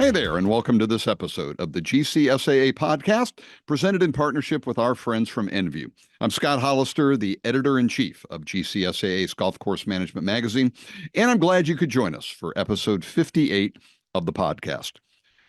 Hey there, and welcome to this episode of the GCSAA Podcast, presented in partnership with our friends from Envu. I'm Scott Hollister, the editor-in-chief of GCSAA's Golf Course Management Magazine, and I'm glad you could join us for episode 58 of the podcast.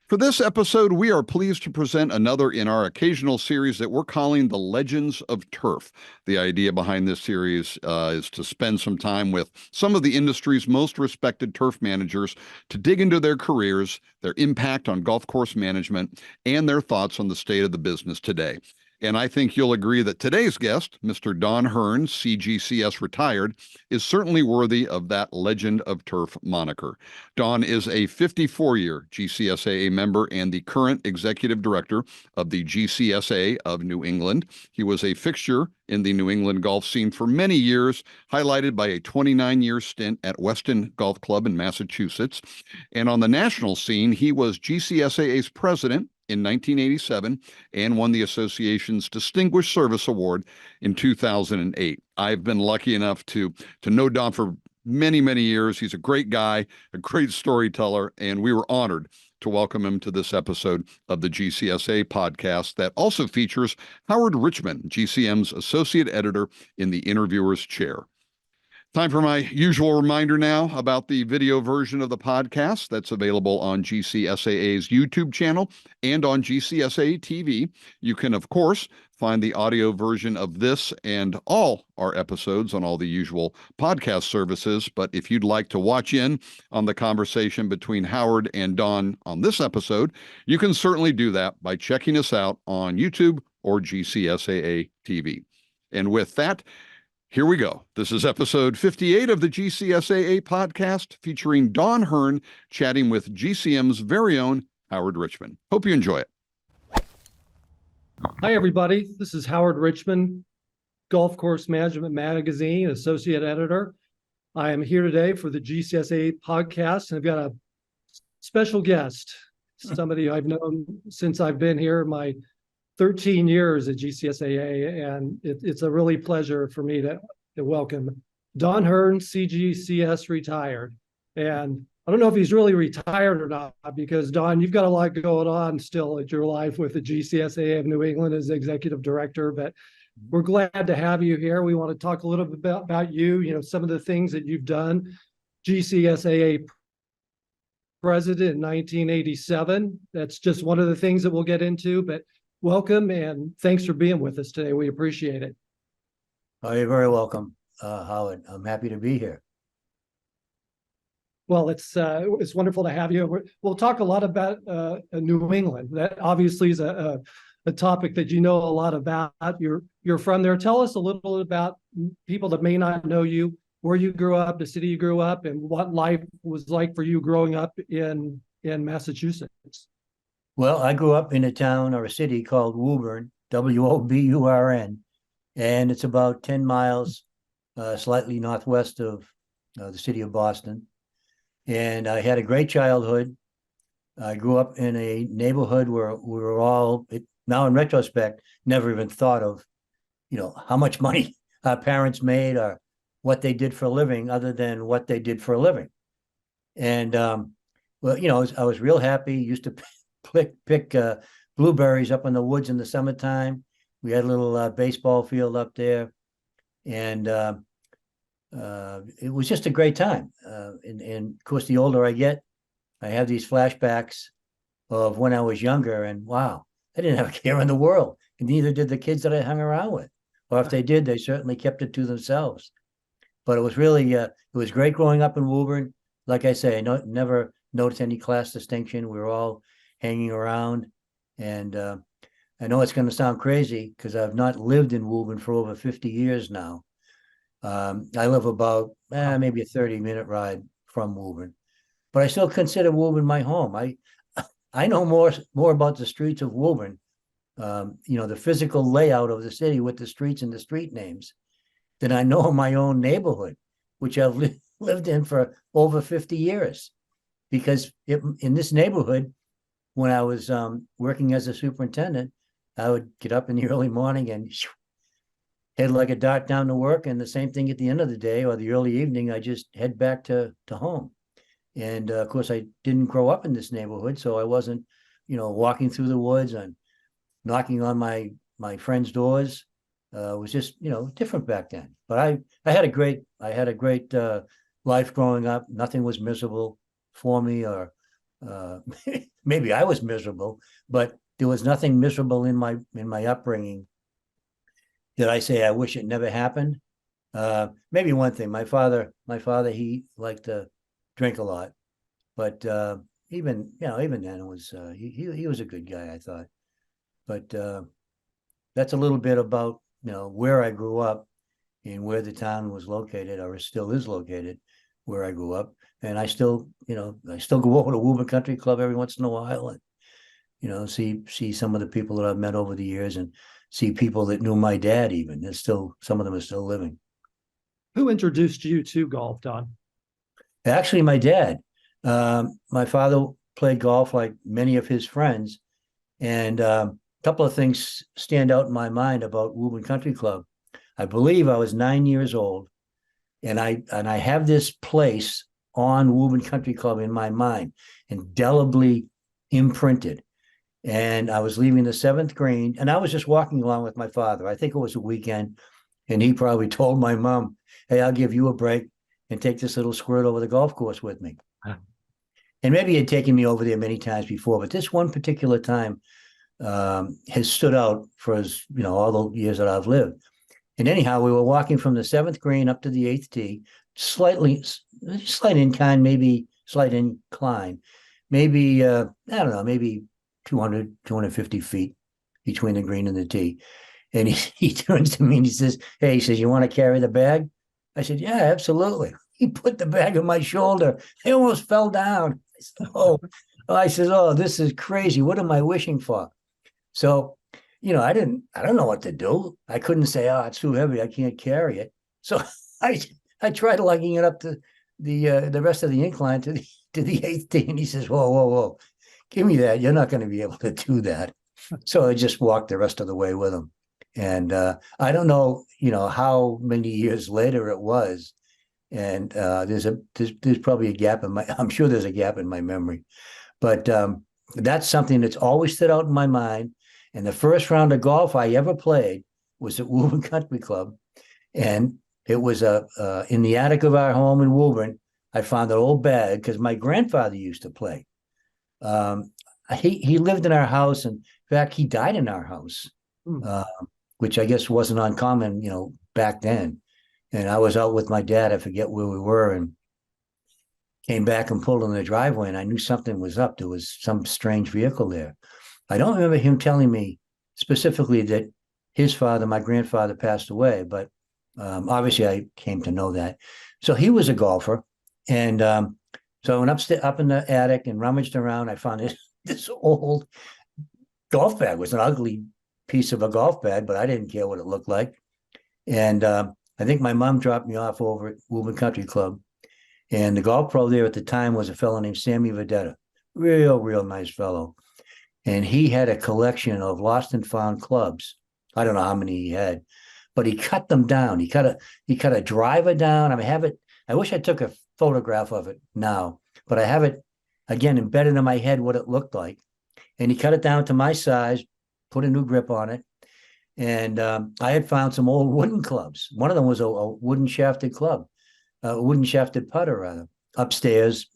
For this episode, we are pleased to present another in our occasional series that we're calling The Legends of Turf. The idea behind this series is to spend some time with some of the industry's most respected turf managers to dig into their careers, their impact on golf course management, and their thoughts on the state of the business today. And I think you'll agree that today's guest, Mr. Don Hearn, CGCS Retired, is certainly worthy of that Legend of Turf moniker. Don is a 54-year GCSAA member and the current executive director of the GCSA of New England. He was a fixture in the New England golf scene for many years, highlighted by a 29-year stint at Weston Golf Club in Massachusetts. And on the national scene, he was GCSAA's president in 1987 and won the association's Distinguished Service Award in 2008. I've been lucky enough to know Don for many, many years. He's a great guy, a great storyteller, and we were honored to welcome him to this episode of the GCSA podcast that also features Howard Richman, GCM's associate editor in the interviewer's chair. Time for my usual reminder now about the video version of the podcast that's available on GCSAA's YouTube channel and on GCSA TV. You can, of course, find the audio version of this and all our episodes on all the usual podcast services. But if you'd like to watch in on the conversation between Howard and Don on this episode, you can certainly do that by checking us out on YouTube or GCSAA TV. And with that, here we go. This is episode 58 of the GCSAA podcast featuring Don Hearn chatting with GCM's very own Howard Richman. Hope you enjoy it. Hi, everybody. This is Howard Richman, Golf Course Management Magazine, associate editor. I am here today for the GCSAA podcast, and I've got a special guest, somebody I've known since I've been here, my 13 years at GCSAA, and it's a really pleasure for me to welcome Don Hearn, CGCS Retired. And I don't know if he's really retired or not, because Don, you've got a lot going on still at your life with the GCSA of New England as executive director, but we're glad to have you here. We want to talk a little bit about you, some of the things that you've done. GCSAA president in 1987. That's just one of the things that we'll get into, but welcome, and thanks for being with us today. We appreciate it. Oh, you're very welcome, Howard. I'm happy to be here. Well, it's wonderful to have you. We'll talk a lot about New England. That obviously is a topic that you know a lot about. You're from there. Tell us a little about people that may not know you, where you grew up, the city you grew up, and what life was like for you growing up in Massachusetts. Well, I grew up in a town or a city called Woburn, Woburn, and it's about 10 miles slightly northwest of the city of Boston. And I had a great childhood. I grew up in a neighborhood where we were all, now in retrospect, never even thought of, how much money our parents made or what they did for a living other than what they did for a living. And, I was real happy, used to pick blueberries up in the woods in the summertime. We had a little baseball field up there, and it was just a great time. And of course, the older I get, I have these flashbacks of when I was younger, and wow, I didn't have a care in the world, and neither did the kids that I hung around with. Or if they did, they certainly kept it to themselves. But it was really, it was great growing up in Woburn. Like I say, I never noticed any class distinction. We were all hanging around, and I know it's going to sound crazy because I've not lived in Woburn for over 50 years now. I live about maybe a 30-minute ride from Woburn, but I still consider Woburn my home. I know more about the streets of Woburn, the physical layout of the city with the streets and the street names, than I know of my own neighborhood, which I've lived in for over 50 years. Because in this neighborhood, when I was working as a superintendent, I would get up in the early morning and head like a dart down to work, and the same thing at the end of the day or the early evening, I just head back to home. And of course, I didn't grow up in this neighborhood, so I wasn't, walking through the woods and knocking on my friends' doors. It was just, different back then. But I had a great life growing up. Nothing was miserable for me, or maybe I was miserable, but there was nothing miserable in my upbringing that I say I wish it never happened. Maybe one thing, my father, he liked to drink a lot, but even then it was he was a good guy, I thought. But that's a little bit about where I grew up and where the town was located, or still is located, where I grew up. And I still go over to Woburn Country Club every once in a while, and see some of the people that I've met over the years, and see people that knew my dad. Even there's still some of them are still living. Who introduced you to golf, Don? Actually, my dad. My father played golf like many of his friends, and a couple of things stand out in my mind about Woburn Country Club. I believe I was 9 years old, and I have this place on Woburn Country Club in my mind, indelibly imprinted. And I was leaving the seventh green, and I was just walking along with my father. I think it was a weekend, and he probably told my mom, "Hey, I'll give you a break and take this little squirt over the golf course with me." And maybe he had taken me over there many times before, but this one particular time has stood out for all the years that I've lived. And anyhow, we were walking from the seventh green up to the eighth tee, slight incline, maybe slight incline, maybe I don't know, maybe 200, 250 feet between the green and the tee. And he turns to me and he says, "Hey," he says, "you want to carry the bag?" I said, "Yeah, absolutely." He put the bag on my shoulder. I almost fell down. I said, "Oh, this is crazy. What am I wishing for?" So, I don't know what to do. I couldn't say, "Oh, it's too heavy, I can't carry it." So I tried lugging it up to the rest of the incline to the eighth tee, and he says, "Whoa, give me that. You're not going to be able to do that." So I just walked the rest of the way with him. And I don't know, how many years later it was. And there's probably a gap I'm sure there's a gap in my memory. But that's something that's always stood out in my mind. And the first round of golf I ever played was at Woburn Country Club. And it was in the attic of our home in Woburn. I found an old bag because my grandfather used to play. He lived in our house. And in fact, he died in our house, which I guess wasn't uncommon, back then. And I was out with my dad. I forget where we were, and came back and pulled in the driveway, and I knew something was up. There was some strange vehicle there. I don't remember him telling me specifically that his father, my grandfather, passed away, but obviously I came to know that. So he was a golfer. And so I went up in the attic and rummaged around. I found this old golf bag. It was an ugly piece of a golf bag, but I didn't care what it looked like. And I think my mom dropped me off over at Woburn Country Club. And the golf pro there at the time was a fellow named Sammy Vedetta. Real nice fellow. And he had a collection of lost and found clubs. I don't know how many he had, but he cut them down. He cut a driver down. I have it. I wish I took a photograph of it now, but I have it again embedded in my head what it looked like. And he cut it down to my size, put a new grip on it. And I had found some old wooden clubs. One of them was a wooden shafted club, a wooden shafted putter rather, upstairs,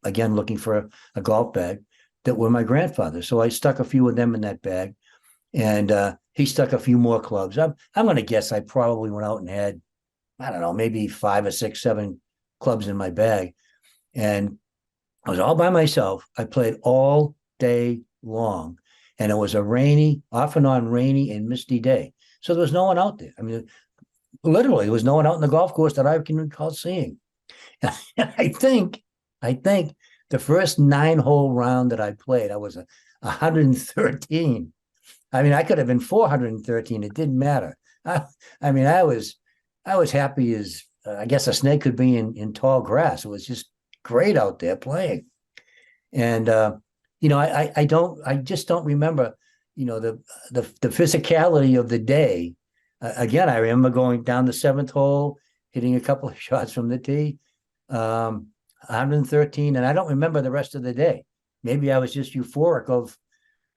again, looking for a golf bag that were my grandfather's. So I stuck a few of them in that bag, and he stuck a few more clubs. I'm going to guess I probably went out and had, I don't know, maybe 5 or 6, 7 clubs in my bag. And I was all by myself. I played all day long. And it was a rainy, off and on rainy and misty day. So there was no one out there. I mean, literally, there was no one out in the golf course that I can recall seeing. And I think the first 9-hole round that I played, I was 113. I mean, I could have been 413. It didn't matter. I was happy as I guess a snake could be in tall grass. It was just great out there playing. And I just don't remember, the physicality of the day. Again, I remember going down the 7th hole, hitting a couple of shots from the tee. 113, and I don't remember the rest of the day. Maybe I was just euphoric of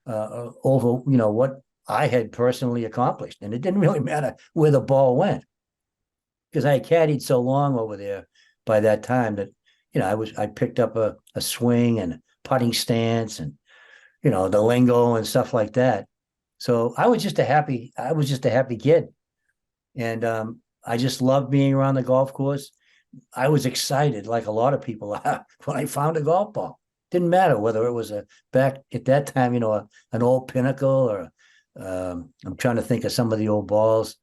over, what I had personally accomplished, and it didn't really matter where the ball went because I had caddied so long over there by that time that I picked up a swing and putting stance and the lingo and stuff like that. So I was just a happy kid, and I just loved being around the golf course. I was excited, like a lot of people are, when I found a golf ball. Didn't matter whether it was back at that time, an old Pinnacle or I'm trying to think of some of the old balls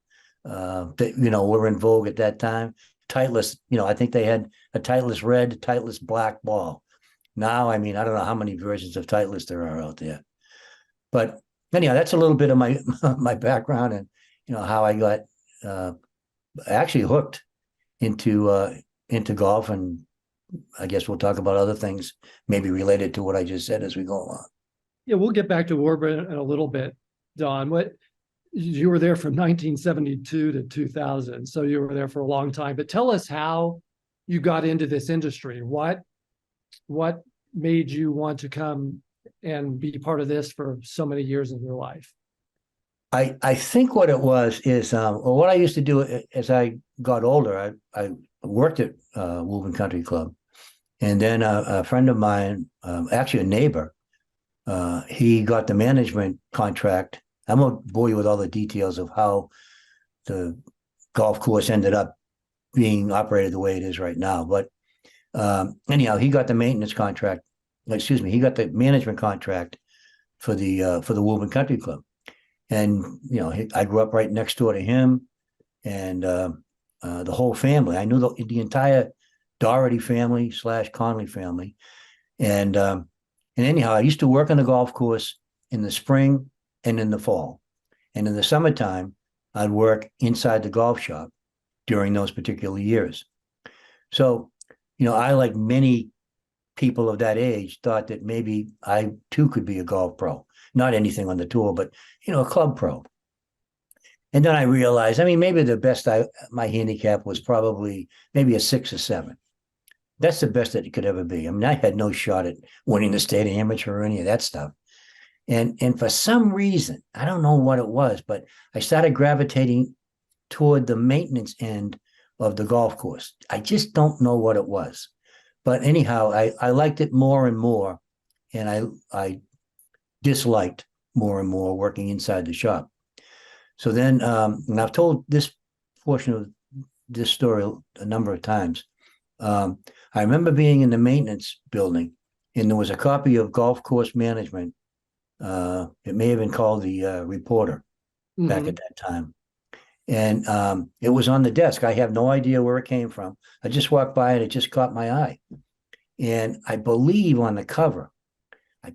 that were in vogue at that time. Titleist, I think they had a Titleist red, Titleist black ball. Now, I don't know how many versions of Titleist there are out there. But anyhow, that's a little bit of my my background and how I got actually hooked into golf, and I guess we'll talk about other things maybe related to what I just said as we go along. Yeah, we'll get back to Warburton in a little bit, Don. You were there from 1972 to 2000, so you were there for a long time. But tell us how you got into this industry. What made you want to come and be part of this for so many years of your life? I think what it was is what I used to do as I got older. I worked at Woburn Country Club, and then a friend of mine, actually a neighbor, he got the management contract. I won't bore you with all the details of how the golf course ended up being operated the way it is right now. But anyhow, he got the maintenance contract. Excuse me, he got the management contract for the Woburn Country Club, and I grew up right next door to him, and the whole family. I knew the entire Doherty family / Conley family, and anyhow, I used to work on the golf course in the spring and in the fall, and in the summertime, I'd work inside the golf shop during those particular years. So, I, like many people of that age, thought that maybe I too could be a golf pro, not anything on the tour, but a club pro. And then I realized, maybe the best my handicap was probably maybe a 6 or 7. That's the best that it could ever be. I had no shot at winning the state amateur or any of that stuff. And for some reason, I don't know what it was, but I started gravitating toward the maintenance end of the golf course. I just don't know what it was. But anyhow, I liked it more and more, and I disliked more and more working inside the shop. So then, and I've told this portion of this story a number of times. I remember being in the maintenance building, and there was a copy of Golf Course Management. It may have been called the Reporter back at that time. And it was on the desk. I have no idea where it came from. I just walked by and it just caught my eye. And I believe on the cover,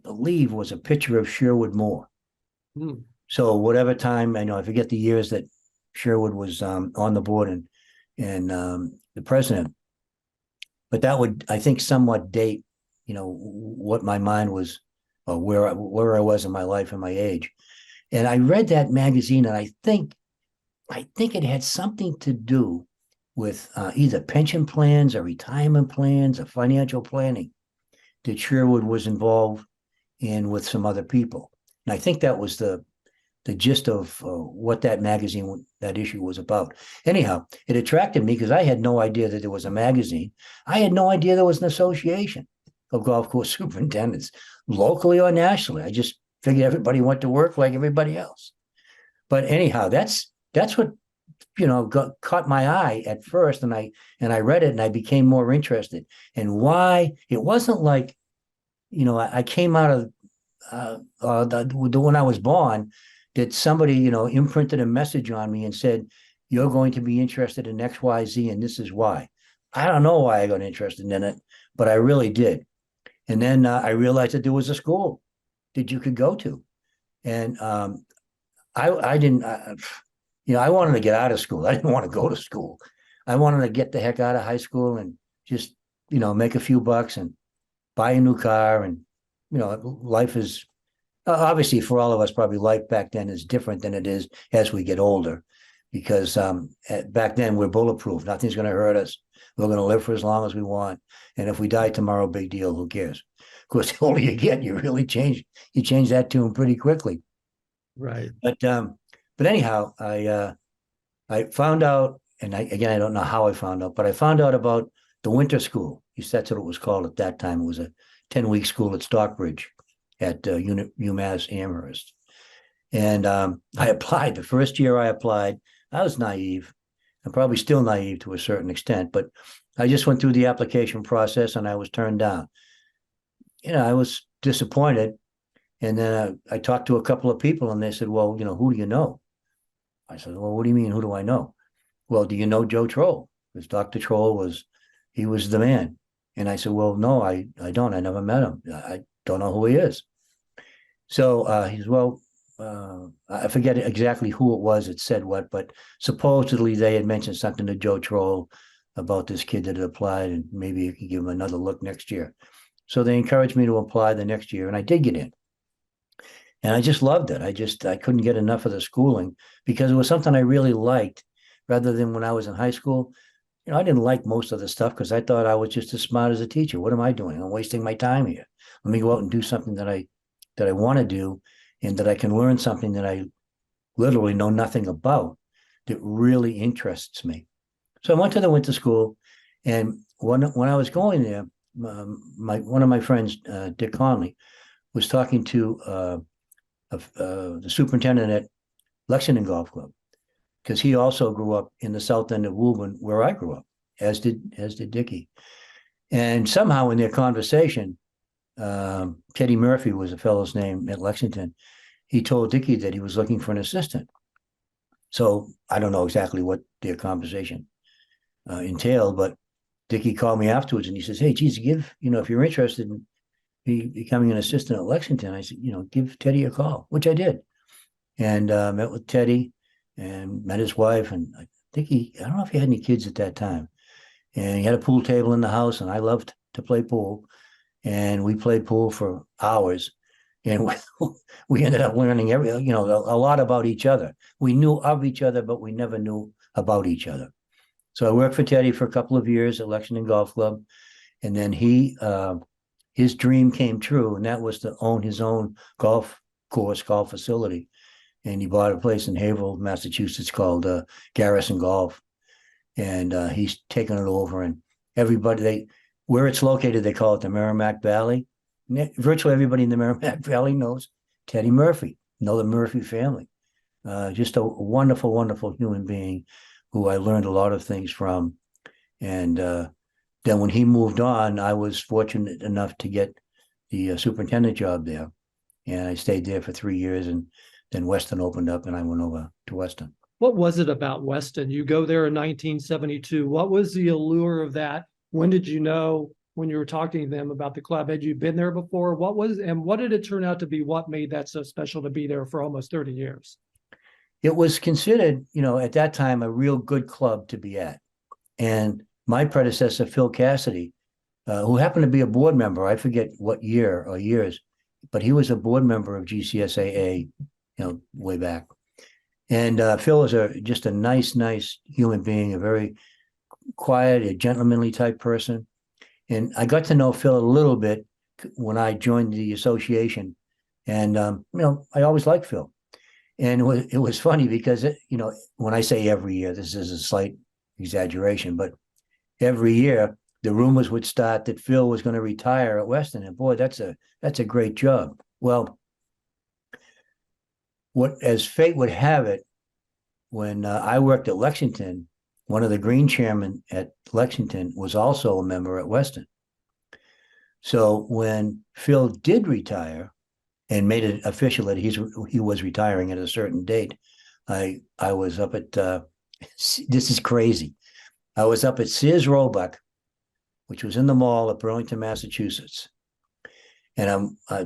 was a picture of Sherwood Moore. So whatever time, I forget the years that Sherwood was on the board and the president. But that would, I think, somewhat date, what my mind was, or where I was in my life and my age. And I read that magazine, and I think it had something to do with either pension plans or retirement plans or financial planning that Sherwood was involved in with some other people. And I think that was the gist of what that magazine, that issue was about. Anyhow, it attracted me because I had no idea that there was a magazine. I had no idea there was an association of golf course superintendents, locally or nationally. I just figured everybody went to work like everybody else. But anyhow, that's what caught my eye at first, and I read it, and I became more interested. And why? It wasn't like, I came out of when I was born, that somebody imprinted a message on me and said, you're going to be interested in X, Y, Z, and this is why. I don't know why I got interested in it, but I really did. And then I realized that there was a school that you could go to, and I didn't. I wanted to get out of school. I didn't want to go to school. I wanted to get the heck out of high school and just, make a few bucks and buy a new car. And, life is obviously, for all of us, probably life back then is different than it is as we get older. because back then we're bulletproof. Nothing's going to hurt us. We're going to live for as long as we want. And if we die tomorrow, big deal. Who cares? Of course, the older you get, you really change that tune pretty quickly. Right. But anyhow, I found out, and I don't know how I found out, but I found out about the winter school. That's what it was called at that time. It was a 10-week school at Stockbridge at UMass Amherst. And I applied. The first year I applied, I was naive. I'm probably still naive to a certain extent, but I just went through the application process and I was turned down. I was disappointed. And then I talked to a couple of people and they said, well, who do you know? I said, well, what do you mean? Who do I know? Well, do you know Joe Troll? Because Dr. Troll was the man. And I said, well, no, I don't. I never met him. I don't know who he is. So he said, well, I forget exactly who it was that said what, but supposedly they had mentioned something to Joe Troll about this kid that had applied and maybe you could give him another look next year. So they encouraged me to apply the next year and I did get in. And I just loved it. I couldn't get enough of the schooling because it was something I really liked rather than when I was in high school. I didn't like most of the stuff because I thought I was just as smart as a teacher. What am I doing? I'm wasting my time here. Let me go out and do something that I want to do and that I can learn something that I literally know nothing about that really interests me. So I went to the winter school, and when I was going there, one of my friends, Dick Conley, was talking to the superintendent at Lexington Golf Club, because he also grew up in the south end of Woburn, where I grew up, as did Dickie. And somehow in their conversation, Teddy Murphy was a fellow's name at Lexington. He told Dickie that he was looking for an assistant. So I don't know exactly what their conversation entailed, but Dickie called me afterwards and he says, hey, geez, if you're interested in becoming an assistant at Lexington, I said, give Teddy a call, which I did. And met with Teddy and met his wife. And I don't know if he had any kids at that time. And he had a pool table in the house and I loved to play pool. And we played pool for hours. And we ended up learning a lot about each other. We knew of each other, but we never knew about each other. So I worked for Teddy for a couple of years at Lexington Golf Club. And then his dream came true, and that was to own his own golf facility. And he bought a place in Haverhill, Massachusetts called Garrison Golf. And he's taken it over. And everybody, where it's located, they call it the Merrimack Valley. Virtually everybody in the Merrimack Valley knows Teddy Murphy, know the Murphy family. Just a wonderful, wonderful human being who I learned a lot of things from. And then when he moved on, I was fortunate enough to get the superintendent job there. And I stayed there for 3 years. And then Weston opened up and I went over to Weston. What was it about Weston? You go there in 1972. What was the allure of that? When did you know, when you were talking to them about the club? Had you been there before? What did it turn out to be? What made that so special to be there for almost 30 years? It was considered, at that time, a real good club to be at. And my predecessor, Phil Cassidy, who happened to be a board member, I forget what year or years, but he was a board member of GCSAA, way back. And Phil is just a nice human being, a very quiet, a gentlemanly type person. And I got to know Phil a little bit when I joined the association. And, I always liked Phil. And it was funny because, when I say every year, this is a slight exaggeration, but every year the rumors would start that Phil was going to retire at Weston. And boy, that's a great job. Well, as fate would have it, when I worked at Lexington, one of the green chairmen at Lexington was also a member at Weston. So when Phil did retire and made it official that he was retiring at a certain date, I was up at, this is crazy. I was up at Sears Roebuck, which was in the mall at Burlington, Massachusetts. And I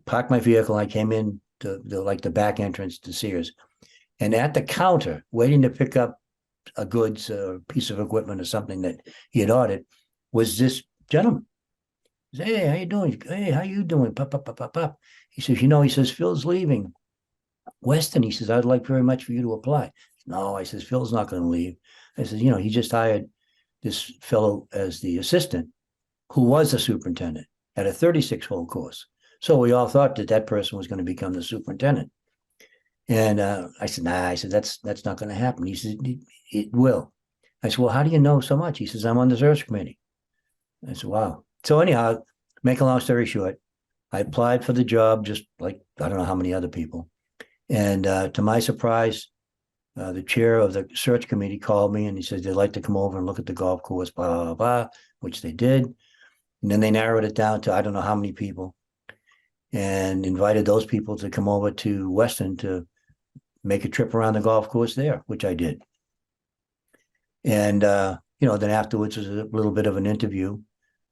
parked my vehicle and I came in to the back entrance to Sears. And at the counter, waiting to pick up a goods, a piece of equipment or something that he had ordered, was this gentleman. He said, hey, how you doing? Hey, how you doing? Pop. He says, he says, Phil's leaving Weston. He says, I'd like very much for you to apply. No, I says, Phil's not going to leave. I said, you know, he just hired this fellow as the assistant who was the superintendent at a 36-hole course. So we all thought that that person was going to become the superintendent. And I said, nah, I said, that's not going to happen. He said, it will. I said, well, how do you know so much? He says, I'm on the search committee. I said, wow. So anyhow, make a long story short, I applied for the job just like, I don't know how many other people. And to my surprise, the chair of the search committee called me and he said, they'd like to come over and look at the golf course, blah, blah, blah, which they did. And then they narrowed it down to I don't know how many people and invited those people to come over to Weston to make a trip around the golf course there, which I did. And, you know, then afterwards was a little bit of an interview.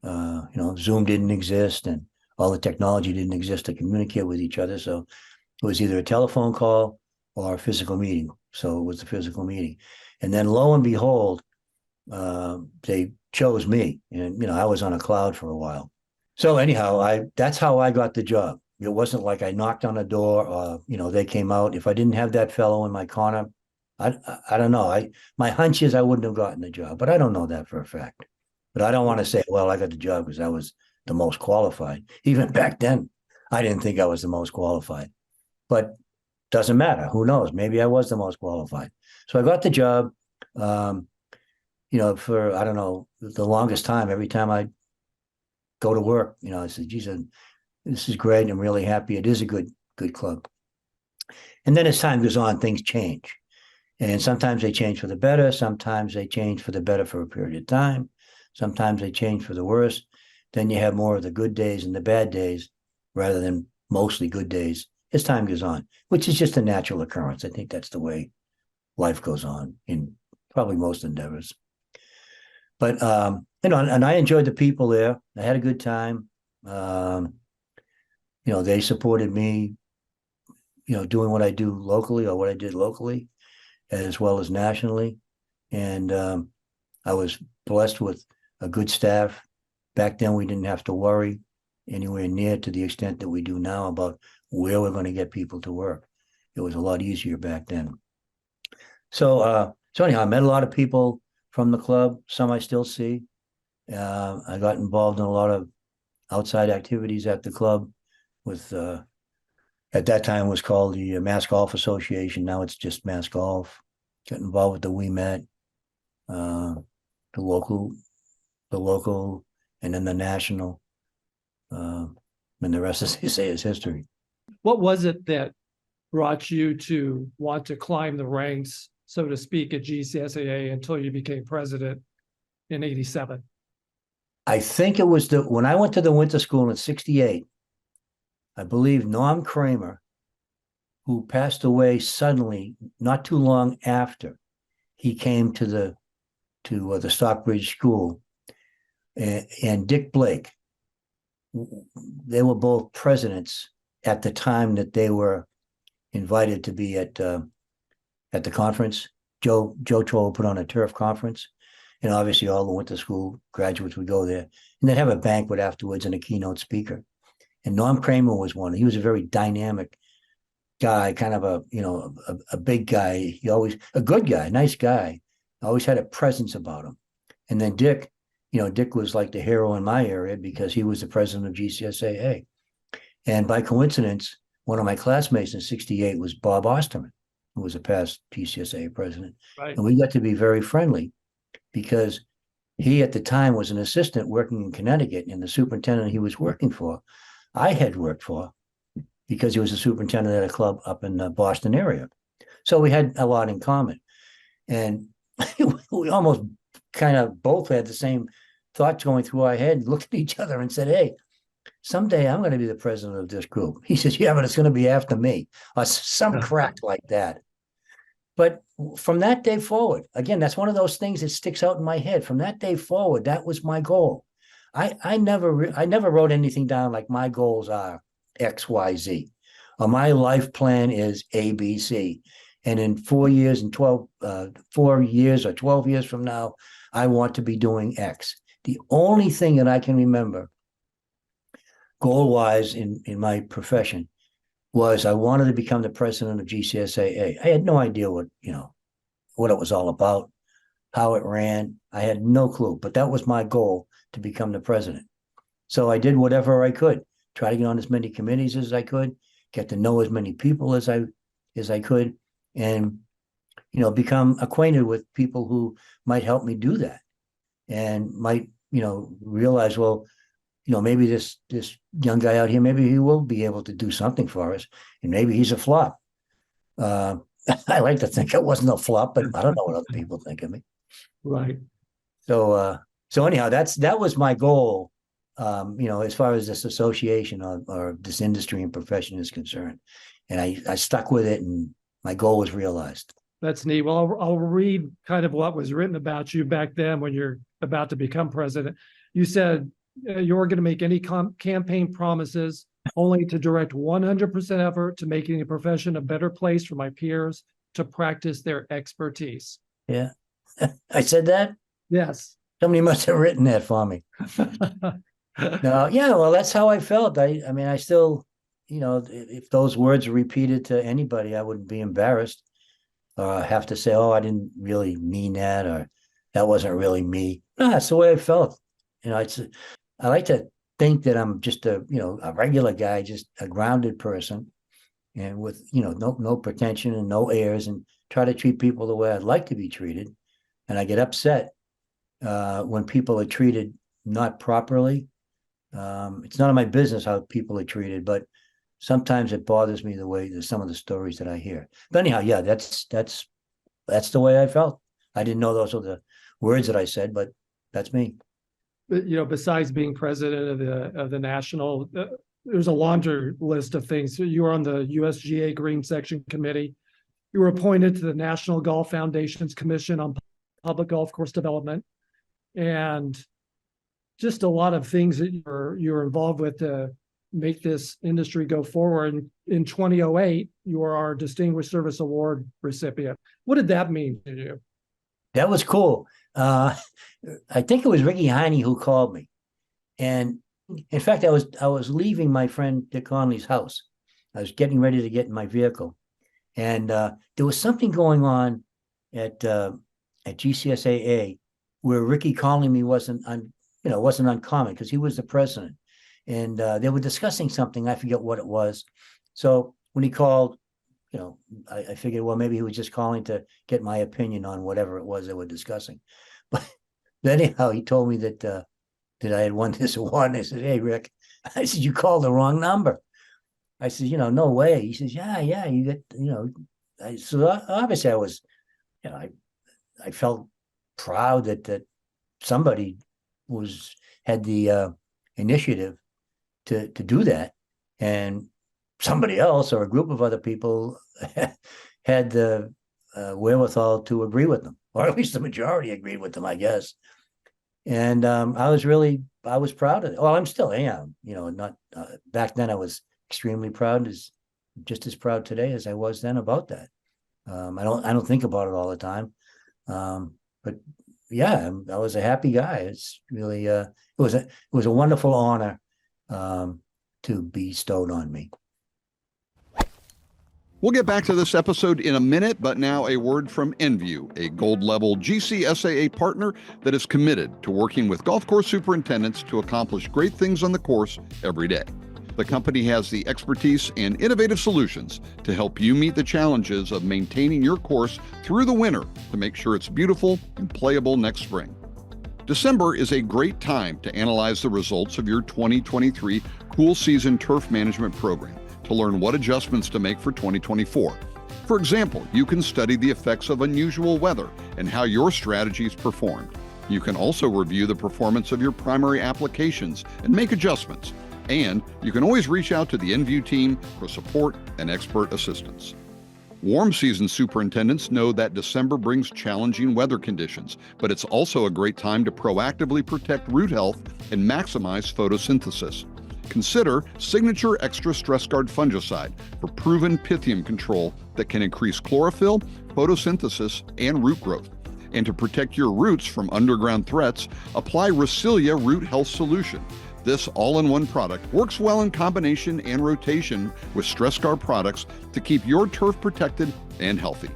You know, Zoom didn't exist and all the technology didn't exist to communicate with each other. So it was either a telephone call or a physical meeting. So it was the physical meeting. And then lo and behold, they chose me. And, you know, I was on a cloud for a while. So anyhow, that's how I got the job. It wasn't like I knocked on a door or, you know, they came out. If I didn't have that fellow in my corner, I don't know. My hunch is I wouldn't have gotten the job, but I don't know that for a fact. But I don't want to say, well, I got the job because I was the most qualified. Even back then, I didn't think I was the most qualified. But doesn't matter. Who knows? Maybe I was the most qualified. So I got the job, you know, for, I don't know, the longest time. Every time I go to work, you know, I said, geez, this is great. I'm really happy. It is a good club. And then as time goes on, things change. And sometimes they change for the better. Sometimes they change for the better for a period of time. Sometimes they change for the worse. Then you have more of the good days and the bad days rather than mostly good days as time goes on, which is just a natural occurrence. I think that's the way life goes on in probably most endeavors. But, you know, and I enjoyed the people there. I had a good time. You know, they supported me, you know, doing what I do locally or what I did locally as well as nationally. And I was blessed with a good staff. Back then, we didn't have to worry anywhere near to the extent that we do now about where we're going to get people to work. It was a lot easier back then. So anyhow, I met a lot of people from the club. Some I still see. I got involved in a lot of outside activities at the club with, at that time it was called the Mass Golf Association. Now it's just Mass Golf. Got involved with the WeMet, the local, and then the national. And the rest, as they say, is history. What was it that brought you to want to climb the ranks, so to speak, at GCSAA until you became president in '87? I think it was when I went to the winter school in '68, I believe Norm Kramer, who passed away suddenly not too long after he came to the Stockbridge School, and Dick Blake, they were both presidents at the time that they were invited to be at the conference. Joe Troll put on a turf conference, and obviously all the winter school graduates would go there, and they'd have a banquet afterwards and a keynote speaker. And Norm Kramer was one. He was a very dynamic guy, kind of a big guy. He always a good guy, nice guy. Always had a presence about him. And then Dick, Dick was like the hero in my area because he was the president of GCSAA. And by coincidence, one of my classmates in '68 was Bob Osterman, who was a past GCSAA president. Right. And we got to be very friendly because he at the time was an assistant working in Connecticut, and the superintendent he was working for, I had worked for because he was a superintendent at a club up in the Boston area. So we had a lot in common. And we almost kind of both had the same thoughts going through our head, looked at each other and said, hey, someday I'm going to be the president of this group. He says, yeah, but it's going to be after me, or some crap like that. But from that day forward, again, that's one of those things that sticks out in my head. From that day forward, that was my goal. I never wrote anything down like my goals are X, Y, Z, or my life plan is A, B, C. And in 4 years and 4 years or 12 years from now, I want to be doing X. The only thing that I can remember goal-wise in my profession was I wanted to become the president of GCSAA. I had no idea what, what it was all about, how it ran. I had no clue, but that was my goal, to become the president. So I did whatever I could, try to get on as many committees as I could, get to know as many people as I could, and become acquainted with people who might help me do that, and might realize, well, maybe this young guy out here, maybe he will be able to do something for us, and maybe he's a flop. I like to think it wasn't a flop, but I don't know what other people think of me. Right. So anyhow, that was my goal, as far as this association or this industry and profession is concerned. And I stuck with it, and my goal was realized. That's neat. Well, I'll read kind of what was written about you back then when you're about to become president. You said you were going to make any campaign promises, only to direct 100% effort to making the profession a better place for my peers to practice their expertise. Yeah. I said that? Yes. Somebody must have written that for me. No, yeah, well, that's how I felt. I mean, I still, if those words were repeated to anybody, I wouldn't be embarrassed or have to say, oh, I didn't really mean that, or that wasn't really me. No, that's the way I felt. I like to think that I'm just a regular guy, just a grounded person, and with, no pretension and no airs, and try to treat people the way I'd like to be treated. And I get upset when people are treated not properly. It's none of my business how people are treated, but sometimes it bothers me the way some of the stories that I hear. But anyhow, yeah, that's the way I felt. I didn't know those were the words that I said, but that's me. But, besides being president of the national, there's a laundry list of things. So you were on the USGA Green Section Committee. You were appointed to the National Golf Foundation's Commission on Public Golf Course Development, and just a lot of things that you're involved with to make this industry go forward. In 2008, you were our Distinguished Service Award recipient. What did that mean to you? That was cool. I think it was Ricky Heine who called me, and in fact, I was leaving my friend Dick Conley's house. I was getting ready to get in my vehicle, and there was something going on at GCSAA where Ricky calling me wasn't uncommon, because he was the president, and they were discussing something. I forget what it was. So when he called, I figured, well, maybe he was just calling to get my opinion on whatever it was they were discussing. But anyhow, he told me that I had won this award. And I said, hey, Rick, I said, you called the wrong number. I said, no way. He says, yeah, you get, so obviously I was, I felt proud that somebody had the initiative to do that, and somebody else or a group of other people had the wherewithal to agree with them, or at least the majority agreed with them, I guess. And I was proud of it. Well, I'm still am, not back then I was extremely proud, just as proud today as I was then about that. I don't think about it all the time. But yeah, I was a happy guy. It's really, it was a wonderful honor to be bestowed on me. We'll get back to this episode in a minute, but now a word from Envu, a gold-level GCSAA partner that is committed to working with golf course superintendents to accomplish great things on the course every day. The company has the expertise and innovative solutions to help you meet the challenges of maintaining your course through the winter to make sure it's beautiful and playable next spring. December is a great time to analyze the results of your 2023 Cool Season Turf Management Program to learn what adjustments to make for 2024. For example, you can study the effects of unusual weather and how your strategies performed. You can also review the performance of your primary applications and make adjustments. And you can always reach out to the Envu team for support and expert assistance. Warm season superintendents know that December brings challenging weather conditions, but it's also a great time to proactively protect root health and maximize photosynthesis. Consider Signature Extra Stress Guard fungicide for proven Pythium control that can increase chlorophyll, photosynthesis, and root growth. And to protect your roots from underground threats, apply Recilia Root Health Solution. This all-in-one product works well in combination and rotation with Stress Guard products to keep your turf protected and healthy.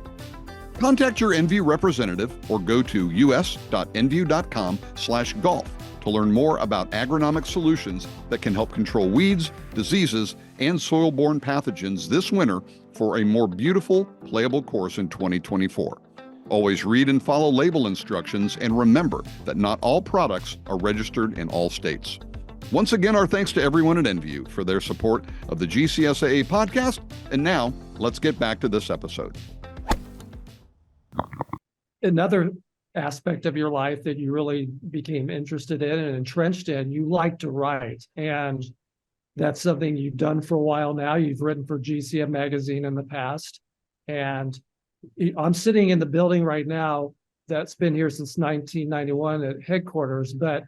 Contact your Envu representative or go to us.envu.com/golf to learn more about agronomic solutions that can help control weeds, diseases, and soil-borne pathogens this winter for a more beautiful, playable course in 2024. Always read and follow label instructions, and remember that not all products are registered in all states. Once again, our thanks to everyone at Envu for their support of the GCSAA podcast. And now, let's get back to this episode. Another aspect of your life that you really became interested in and entrenched in, you like to write. And that's something you've done for a while now. You've written for GCM magazine in the past. And I'm sitting in the building right now that's been here since 1991 at headquarters. But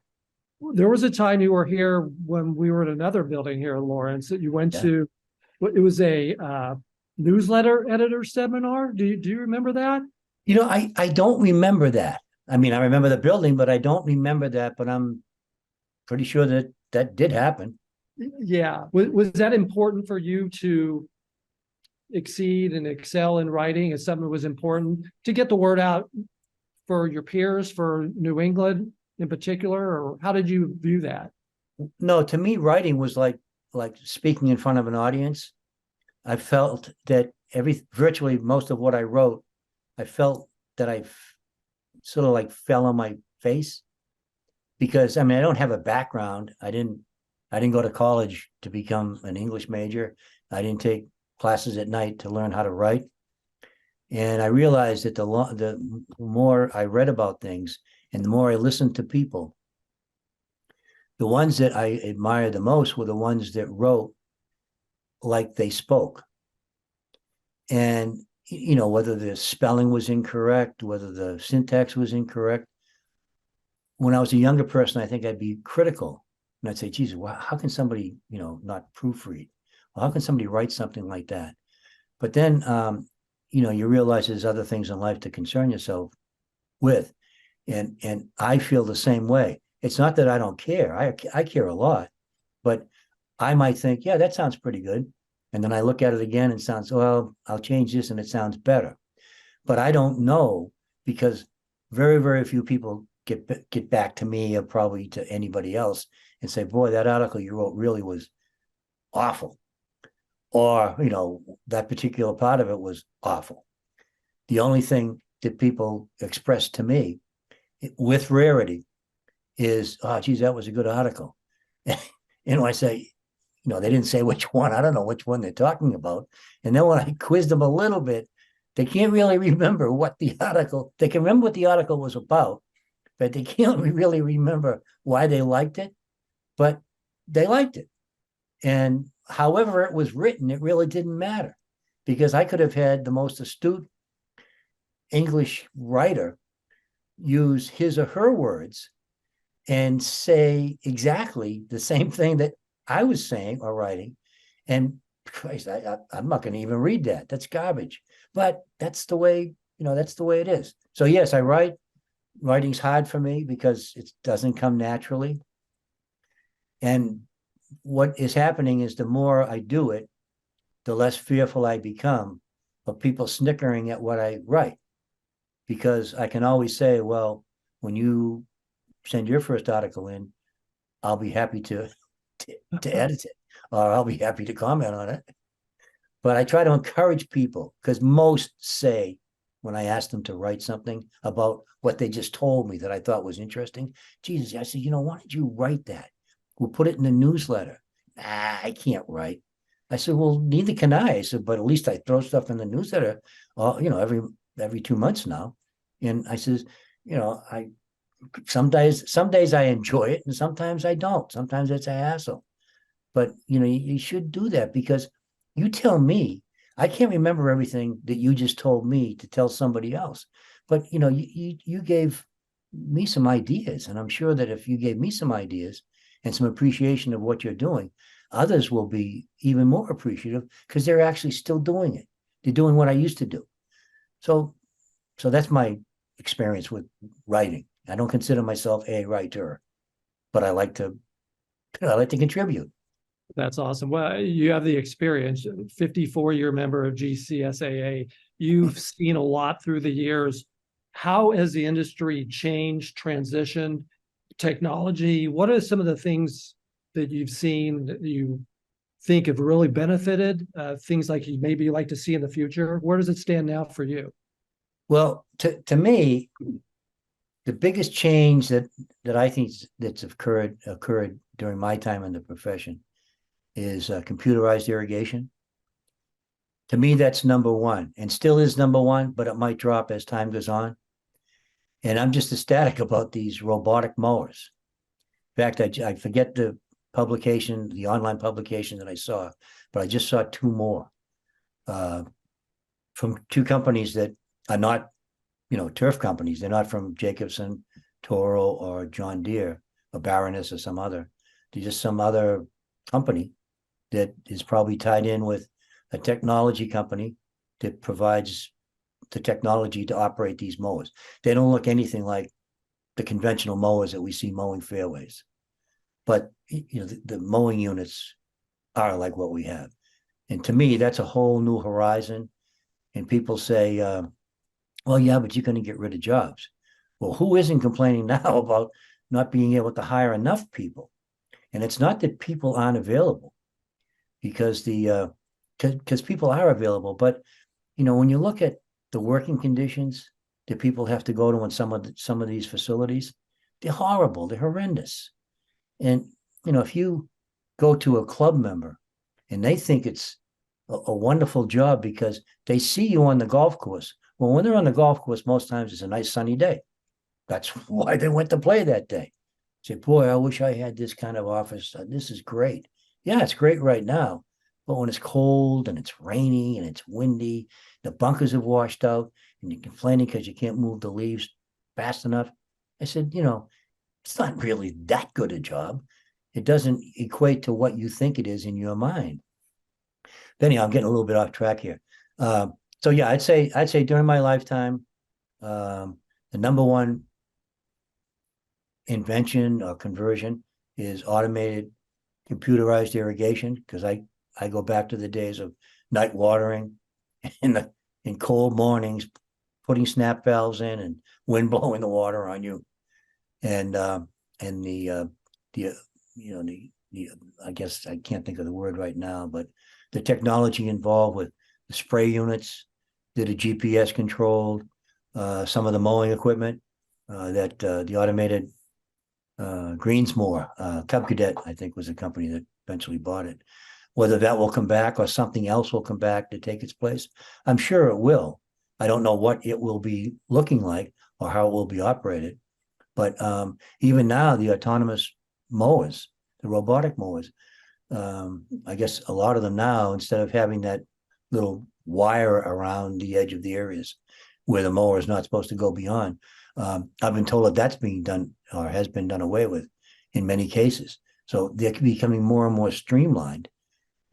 there was a time you were here when we were in another building here in Lawrence that you went to. It was a newsletter editor seminar. Do you remember that? I don't remember that. I mean, I remember the building, but I don't remember that, but I'm pretty sure that did happen. Yeah. Was that important for you to exceed and excel in writing? Is something that was important to get the word out for your peers, for New England in particular, or how did you view that? No, to me, writing was like speaking in front of an audience. I felt that virtually most of what I wrote, I felt that I sort of like fell on my face, because I mean, I don't have a background. I didn't go to college to become an English major. I didn't take classes at night to learn how to write. And I realized that the more I read about things and the more I listened to people, the ones that I admired the most were the ones that wrote like they spoke. And whether the spelling was incorrect, whether the syntax was incorrect. When I was a younger person, I think I'd be critical. And I'd say, geez, wow, how can somebody, not proofread? Well, how can somebody write something like that? But then, you realize there's other things in life to concern yourself with. And I feel the same way. It's not that I don't care. I care a lot. But I might think, yeah, that sounds pretty good. And then I look at it again and it sounds, well, I'll change this and it sounds better. But I don't know, because very, very few people get back to me, or probably to anybody else, and say, boy, that article you wrote really was awful. Or, that particular part of it was awful. The only thing that people express to me, with rarity, is, oh, geez, that was a good article. I say, they didn't say which one. I don't know which one they're talking about. And then when I quizzed them a little bit, they can't really remember what the article, they can remember what the article was about, but they can't really remember why they liked it, but they liked it. And however it was written, it really didn't matter, because I could have had the most astute English writer use his or her words and say exactly the same thing that I was saying or writing, and Christ, I'm not going to even read that. That's garbage. But that's the way, that's the way it is. So yes, I write. Writing's hard for me because it doesn't come naturally. And what is happening is the more I do it, the less fearful I become of people snickering at what I write. Because I can always say, well, when you send your first article in, I'll be happy to edit it, or I'll be happy to comment on it. But I try to encourage people, because most say, when I ask them to write something about what they just told me that I thought was interesting, Jesus, I said, why don't you write that? We'll put it in the newsletter. I can't write. I said, well, neither can I. I said, but at least I throw stuff in the newsletter, every 2 months now. And I says, some days I enjoy it and sometimes I don't. Sometimes it's a hassle. But, you should do that, because you tell me, I can't remember everything that you just told me to tell somebody else. But, you gave me some ideas. And I'm sure that if you gave me some ideas and some appreciation of what you're doing, others will be even more appreciative, because they're actually still doing it. They're doing what I used to do. So that's my experience with writing. I don't consider myself a writer, but I like to contribute. That's awesome. Well, you have the experience, 54-year member of GCSAA. You've seen a lot through the years. How has the industry changed, transitioned, technology? What are some of the things that you've seen that you think have really benefited? Things like you maybe like to see in the future? Where does it stand now for you? Well, to me, the biggest change that I think that's occurred during my time in the profession is computerized irrigation. To me, that's number one, and still is number one, but it might drop as time goes on. And I'm just ecstatic about these robotic mowers. In fact, I forget the publication, the online publication that I saw, but I just saw two more from two companies that are not, turf companies. They're not from Jacobson, Toro, or John Deere, or Baroness, or some other. They're just some other company that is probably tied in with a technology company that provides the technology to operate these mowers. They don't look anything like the conventional mowers that we see mowing fairways, but the mowing units are like what we have. And to me, that's a whole new horizon. And people say, well, yeah, but you're going to get rid of jobs. Well, who isn't complaining now about not being able to hire enough people? And it's not that people aren't available, because because people are available. But when you look at the working conditions that people have to go to in some of these facilities, they're horrible. They're horrendous. And if you go to a club member and they think it's a wonderful job because they see you on the golf course. Well, when they're on the golf course, most times it's a nice sunny day. That's why they went to play that day. Say, boy, I wish I had this kind of office. This is great. Yeah, it's great right now. But when it's cold and it's rainy and it's windy, the bunkers have washed out, and you're complaining because you can't move the leaves fast enough. I said, it's not really that good a job. It doesn't equate to what you think it is in your mind. But anyhow, I'm getting a little bit off track here. So yeah, I'd say during my lifetime, the number one invention or conversion is automated computerized irrigation, because I go back to the days of night watering in cold mornings, putting snap valves in and wind blowing the water on you, and the I guess I can't think of the word right now, but the technology involved with the spray units that are GPS controlled, some of the mowing equipment that the automated Greensmore, Cub Cadet, I think, was a company that eventually bought it. Whether that will come back or something else will come back to take its place, I'm sure it will. I don't know what it will be looking like or how it will be operated. But even now, the autonomous mowers, the robotic mowers, I guess a lot of them now, instead of having that little wire around the edge of the areas where the mower is not supposed to go beyond, I've been told that that's being done or has been done away with in many cases. So they're becoming more and more streamlined.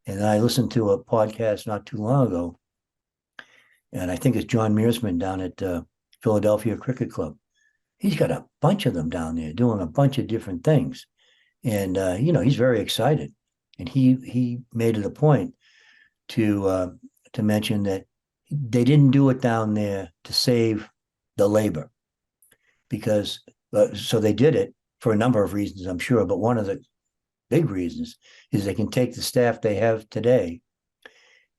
And I listened to a podcast not too long ago, and I think it's John Mearsman down at Philadelphia Cricket Club. He's got a bunch of them down there doing a bunch of different things. And, he's very excited. And he made it a point to mention that they didn't do it down there to save the labor, because so they did it for a number of reasons, I'm sure. But one of the big reasons is they can take the staff they have today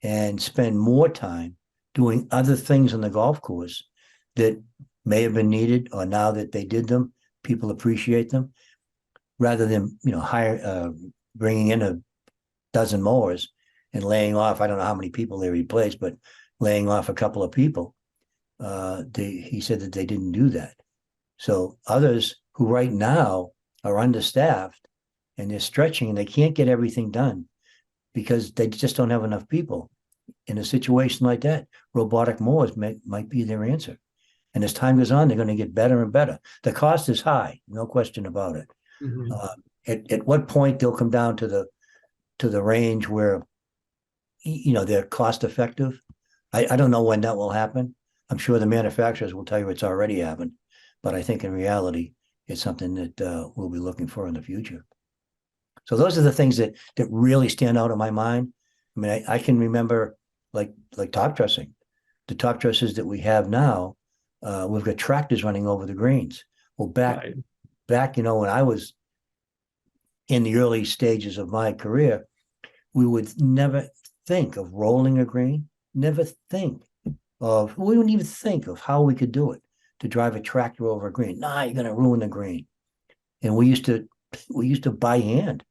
and spend more time doing other things on the golf course that may have been needed, or now that they did them, people appreciate them, rather than bringing in a dozen mowers and laying off, I don't know how many people they replaced, but laying off a couple of people. He said that they didn't do that. So others who right now are understaffed and they're stretching and they can't get everything done because they just don't have enough people. In a situation like that, robotic mowers might be their answer. And as time goes on, they're going to get better and better. The cost is high, no question about it. Mm-hmm. At what point they'll come down to the range where they're cost effective, I don't know when that will happen. I'm sure the manufacturers will tell you it's already happened, but I think in reality it's something that we'll be looking for in the future. So those are the things that really stand out in my mind. I mean, I can remember like top dressing. the top dressers that we have now, we've got tractors running over the greens. Well, back, when I was in the early stages of my career, we would never think of rolling a green, we wouldn't even think of how we could do it, to drive a tractor over a green. Nah, you're going to ruin the green. And we used to by hand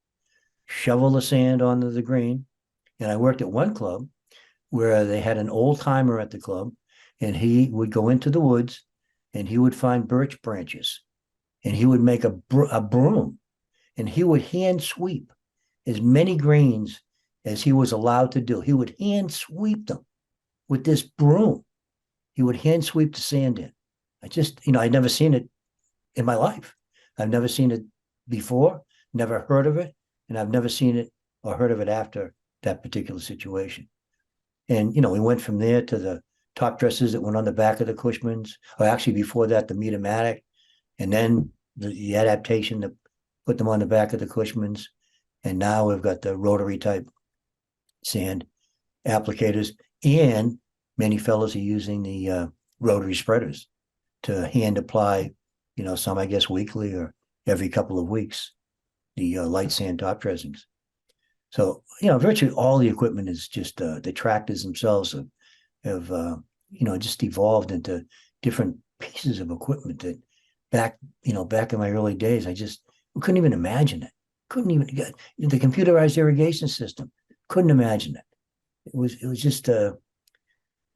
shovel the sand onto the green. And I worked at one club where they had an old timer at the club, and he would go into the woods and he would find birch branches and he would make a broom, and he would hand sweep as many greens as he was allowed to do. He would hand sweep them with this broom. He would hand sweep the sand in. I'd never seen it in my life. I've never seen it before, never heard of it, and I've never seen it or heard of it after that particular situation. And, we went from there to the top dressers that went on the back of the Cushmans, or actually before that, the Meter-Matic, and then the adaptation to put them on the back of the Cushmans. And now we've got the rotary type sand applicators, and many fellows are using the rotary spreaders to hand apply, some, I guess, weekly or every couple of weeks, the light sand top dressings. So, virtually all the equipment is just the tractors themselves have just evolved into different pieces of equipment that back in my early days, we couldn't even imagine it. Couldn't even get the computerized irrigation system. Couldn't imagine it. It was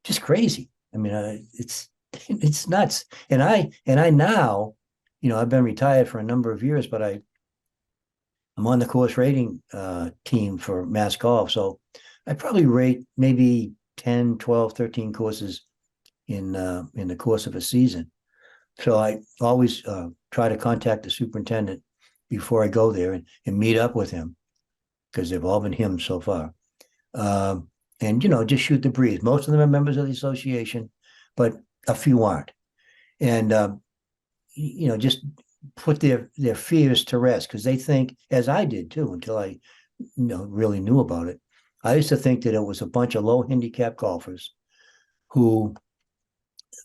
just crazy. I mean, it's nuts. And I now, I've been retired for a number of years, but I'm on the course rating team for Mass Golf. So I probably rate maybe 10, 12, 13 courses in the course of a season. So I always try to contact the superintendent before I go there and meet up with him, because they've all been him so far. And, just shoot the breeze. Most of them are members of the association, but a few aren't. And, just put their fears to rest, because they think, as I did too, until I really knew about it. I used to think that it was a bunch of low handicap golfers who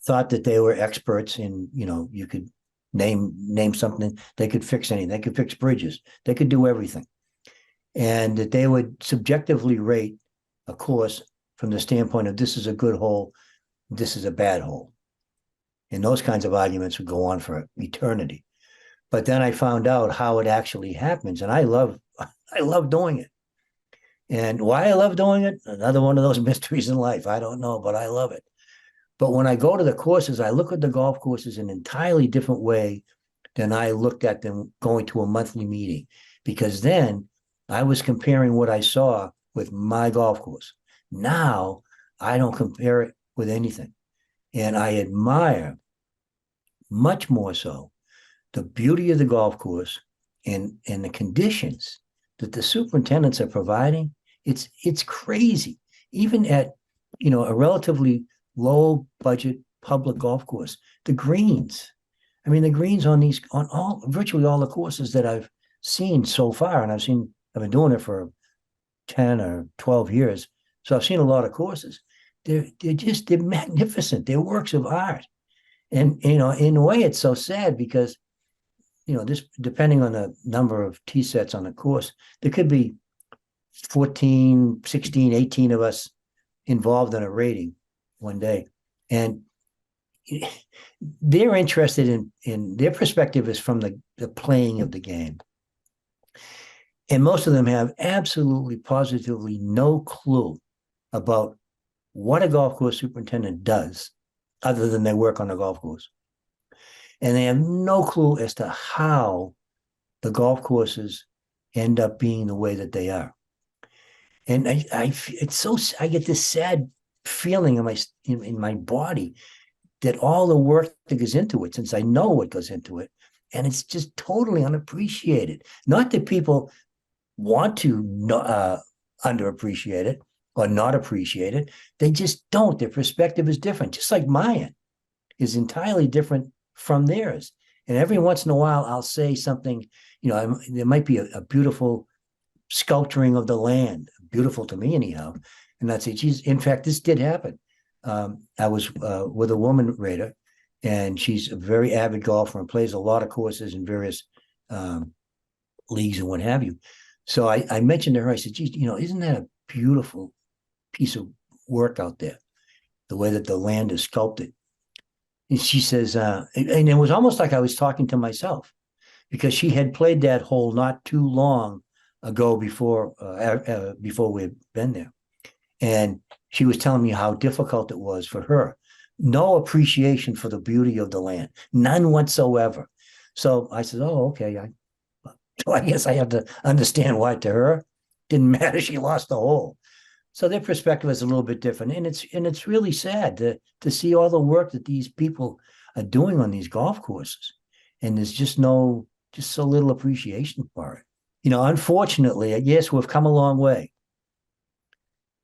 thought that they were experts in, you could name something, they could fix anything, they could fix bridges, they could do everything. And that they would subjectively rate a course from the standpoint of, this is a good hole, this is a bad hole. And those kinds of arguments would go on for eternity. But then I found out how it actually happens, and I love doing it. And why I love doing it, another one of those mysteries in life. I don't know, but I love it. But when I go to the courses, I look at the golf courses in an entirely different way than I looked at them going to a monthly meeting, because then I was comparing what I saw with my golf course. Now I don't compare it with anything. And I admire much more so the beauty of the golf course and the conditions that the superintendents are providing. It's crazy. Even at, a relatively low budget public golf course, the greens. I mean, the greens on virtually all the courses that I've seen so far, and I've been doing it for 10 or 12 years. So I've seen a lot of courses. They're magnificent. They're works of art. And, in a way, it's so sad because, this, depending on the number of tee sets on the course, there could be 14, 16, 18 of us involved in a rating one day. And they're interested in their perspective is from the playing of the game. And most of them have absolutely, positively no clue about what a golf course superintendent does other than they work on a golf course. And they have no clue as to how the golf courses end up being the way that they are. And I get this sad feeling in my body that all the work that goes into it, since I know what goes into it, and it's just totally unappreciated. Not that people want to underappreciate it or not appreciate it. They just don't. Their perspective is different, just like mine is entirely different from theirs. And every once in a while, I'll say something, there might be a beautiful sculpturing of the land, beautiful to me anyhow. And I'd say, geez, in fact, this did happen. I was with a woman raider, and she's a very avid golfer and plays a lot of courses in various leagues and what have you. So I mentioned to her, I said, geez, isn't that a beautiful piece of work out there, the way that the land is sculpted? And she says, and it was almost like I was talking to myself, because she had played that hole not too long ago before we had been there. And she was telling me how difficult it was for her. No appreciation for the beauty of the land, none whatsoever. So I said, oh, okay. I guess I have to understand why to her didn't matter. She lost the hole. So their perspective is a little bit different. And it's really sad to see all the work that these people are doing on these golf courses. And there's just so little appreciation for it. Unfortunately, yes, we've come a long way.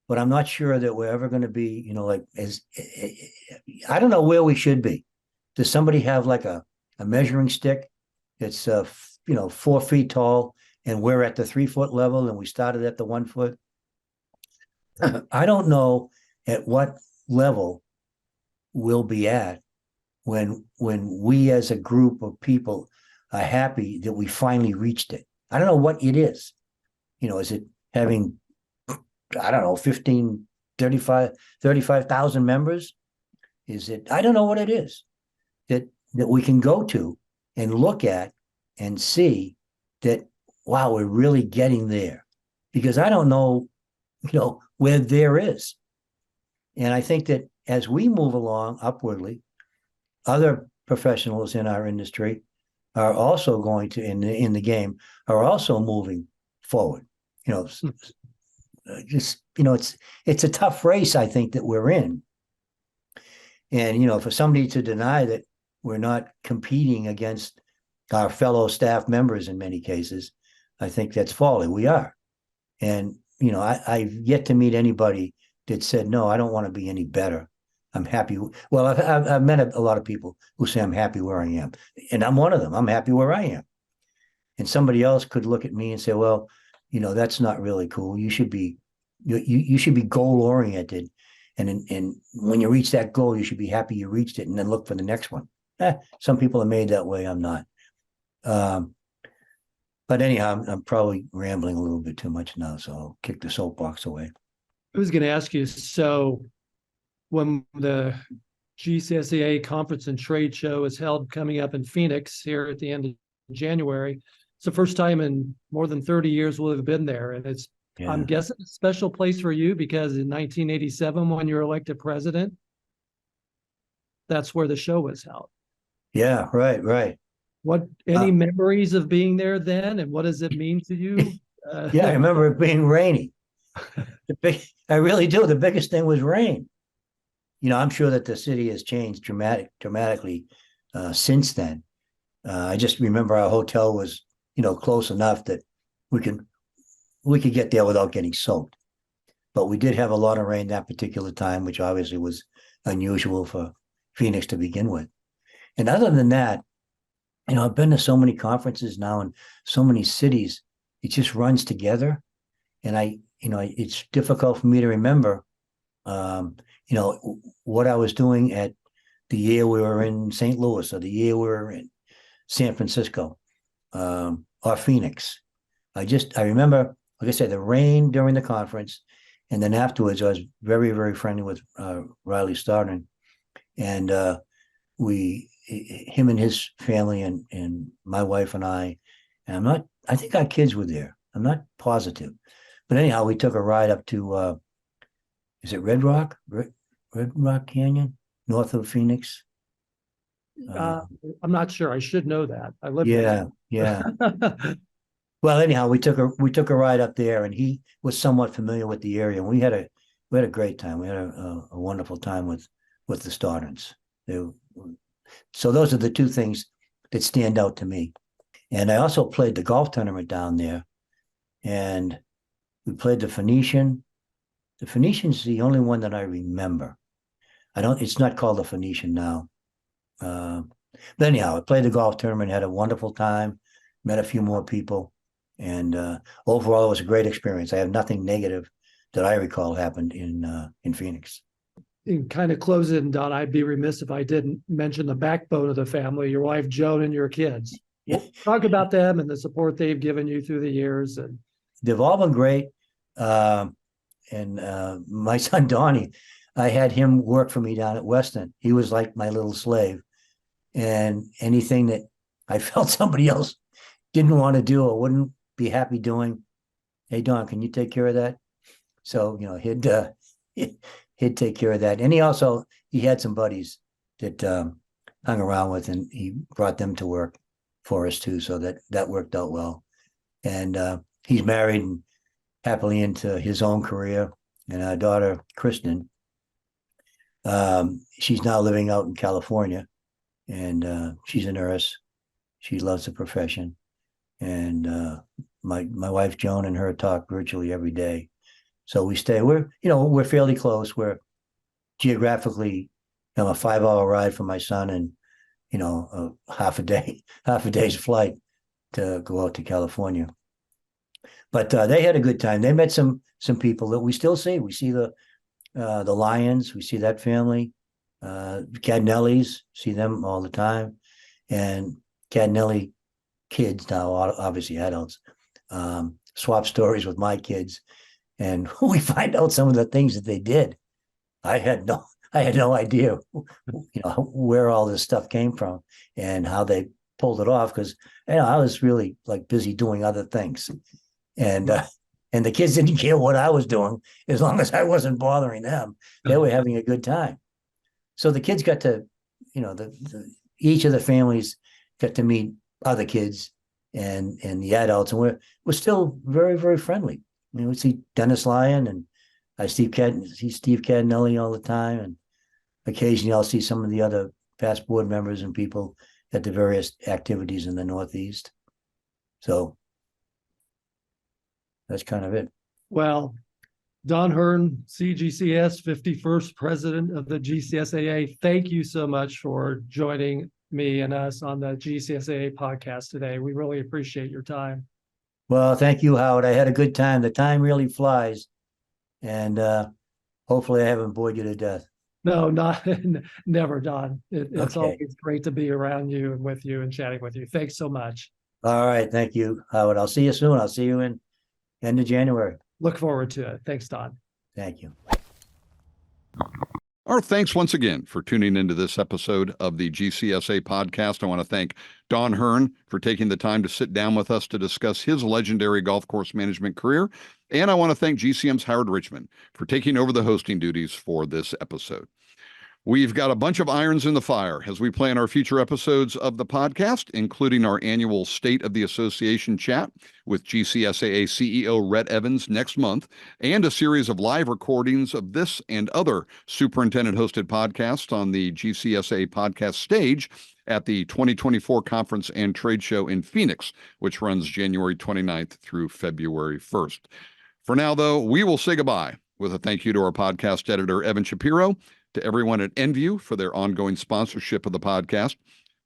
But I'm not sure that we're ever going to be, I don't know where we should be. Does somebody have like a measuring stick that's 4 feet tall, and we're at the 3 foot level, and we started at the 1 foot? I don't know at what level we'll be at when we as a group of people are happy that we finally reached it. I don't know what it is. Is it having, I don't know, 35,000 members? Is it, I don't know what it is that we can go to and look at and see that, wow, we're really getting there. Because I don't know, where there is. And I think that as we move along upwardly, other professionals in our industry are also going to, in the game, are also moving forward. It's a tough race, I think, that we're in. And, for somebody to deny that we're not competing against our fellow staff members in many cases, I think that's folly. We are. And, I've yet to meet anybody that said, no, I don't want to be any better. I'm happy. Well, I've met a lot of people who say I'm happy where I am. And I'm one of them. I'm happy where I am. And somebody else could look at me and say, well, that's not really cool. You should be goal oriented. And when you reach that goal, you should be happy you reached it and then look for the next one. Some people are made that way. I'm not. But anyhow, I'm probably rambling a little bit too much now, so I'll kick the soapbox away. I was going to ask you, so when the GCSAA conference and trade show is held coming up in Phoenix here at the end of January, it's the first time in more than 30 years we'll have been there. And it's, yeah, I'm guessing, a special place for you because in 1987, when you were elected president, that's where the show was held. Yeah, right. Any memories of being there then, and what does it mean to you? Yeah, I remember it being rainy. I really do. The biggest thing was rain. I'm sure that the city has changed dramatically since then. I just remember our hotel was, close enough that we could get there without getting soaked. But we did have a lot of rain that particular time, which obviously was unusual for Phoenix to begin with. And other than that, I've been to so many conferences now in so many cities. It just runs together. And it's difficult for me to remember, what I was doing at the year we were in St. Louis or the year we were in San Francisco or Phoenix. I remember, like I said, the rain during the conference. And then afterwards, I was very, very friendly with Riley Stoddard. And him and his family and my wife and I think our kids were there. I'm not positive. But anyhow, we took a ride up to, is it Red Rock? Red Rock Canyon, north of Phoenix? I'm not sure. I should know that. I live there. Yeah. Well, anyhow, we took a ride up there, and he was somewhat familiar with the area, and we had a great time. We had a wonderful time with the Stoddards. So those are the two things that stand out to me. And I also played the golf tournament down there, and we played the Phoenician. The Phoenician's the only one that I remember. It's not called the Phoenician now. But anyhow, I played the golf tournament, had a wonderful time, met a few more people. And overall, it was a great experience. I have nothing negative that I recall happened in Phoenix. in kind of closing, Don, I'd be remiss if I didn't mention the backbone of the family, your wife, Joan, and your kids. Yeah. Talk about them and the support they've given you through the years. And They've all been great. My son, Donnie, I had him work for me down at Weston. He was like my little slave. And anything that I felt somebody else didn't want to do or wouldn't be happy doing, hey, Don, can you take care of that? So, he'd take care of that. And he had some buddies that hung around with, and he brought them to work for us too. So that worked out well. And he's married and happily into his own career. And our daughter, Kristen, she's now living out in California, and she's a nurse. She loves the profession. And my wife, Joan, and her talk virtually every day. So we're fairly close. We're geographically, a 5-hour ride from my son, and a half a day's flight to go out to California. But they had a good time. They met some people that we still see. We see the Lions. We see that family. Cadnellis, see them all the time. And Cadnelli kids now, obviously adults, swap stories with my kids. And we find out some of the things that they did. I had no idea, where all this stuff came from and how they pulled it off. Because I was really busy doing other things, and the kids didn't care what I was doing as long as I wasn't bothering them. They were having a good time. So the kids got to, each of the families got to meet other kids and the adults, and we're still very, very friendly. We see Dennis Lyon, and I see Steve Cadnelli all the time, and occasionally I'll see some of the other past board members and people at the various activities in the Northeast. So that's kind of it. well, Don Hearn, CGCS 51st president of the GCSAA, thank you so much for joining me and us on the GCSAA podcast today. We really appreciate your time. Well, thank you, Howard. I had a good time. The time really flies, and hopefully I haven't bored you to death. No, not never, Don. It's Okay. always great to be around you and with you and chatting with you. Thanks so much. All right. Thank you, Howard. I'll see you soon. I'll see you in end of January. Look forward to it. Thanks, Don. Thank you. Our thanks once again for tuning into this episode of the GCSA podcast. I want to thank Don Hearn for taking the time to sit down with us to discuss his legendary golf course management career. And I want to thank GCM's Howard Richman for taking over the hosting duties for this episode. We've got a bunch of irons in the fire as we plan our future episodes of the podcast, including our annual State of the Association chat with GCSAA CEO Rhett Evans next month, and a series of live recordings of this and other superintendent-hosted podcasts on the GCSAA podcast stage at the 2024 Conference and Trade Show in Phoenix, which runs January 29th through February 1st. For now, though, we will say goodbye with a thank you to our podcast editor, Evan Shapiro, to everyone at Envu for their ongoing sponsorship of the podcast,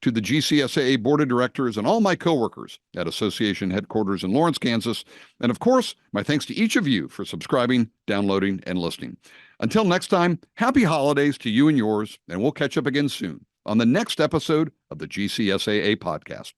to the GCSAA Board of Directors and all my coworkers at Association headquarters in Lawrence, Kansas, and of course, my thanks to each of you for subscribing, downloading, and listening. Until next time, happy holidays to you and yours, and we'll catch up again soon on the next episode of the GCSAA Podcast.